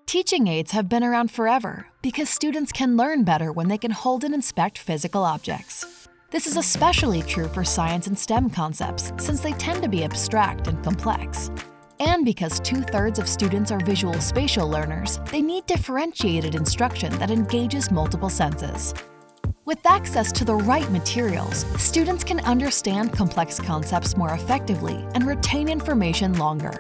Teaching aids have been around forever because students can learn better when they can hold and inspect physical objects. This is especially true for science and STEM concepts since they tend to be abstract and complex. And because 2/3 of students are visual spatial learners, they need differentiated instruction that engages multiple senses. With access to the right materials, students can understand complex concepts more effectively and retain information longer.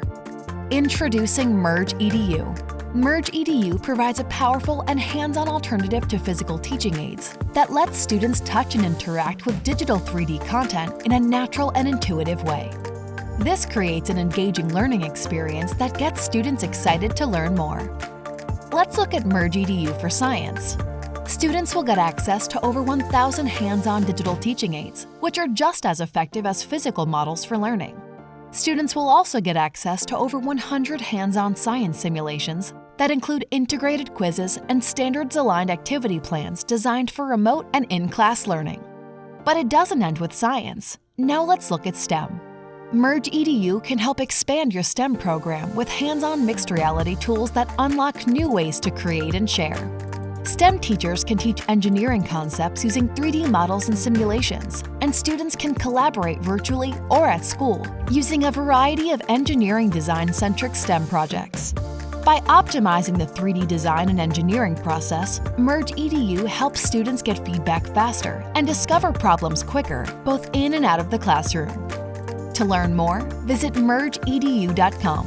Introducing Merge EDU. Merge EDU provides a powerful and hands-on alternative to physical teaching aids that lets students touch and interact with digital 3D content in a natural and intuitive way. This creates an engaging learning experience that gets students excited to learn more. Let's look at Merge EDU for science. Students will get access to over 1,000 hands-on digital teaching aids, which are just as effective as physical models for learning. Students will also get access to over 100 hands-on science simulations that include integrated quizzes and standards-aligned activity plans designed for remote and in-class learning. But it doesn't end with science. Now let's look at STEM. Merge EDU can help expand your STEM program with hands-on mixed reality tools that unlock new ways to create and share. STEM teachers can teach engineering concepts using 3D models and simulations, and students can collaborate virtually or at school using a variety of engineering design-centric STEM projects. By optimizing the 3D design and engineering process, Merge EDU helps students get feedback faster and discover problems quicker, both in and out of the classroom. To learn more, visit mergeedu.com.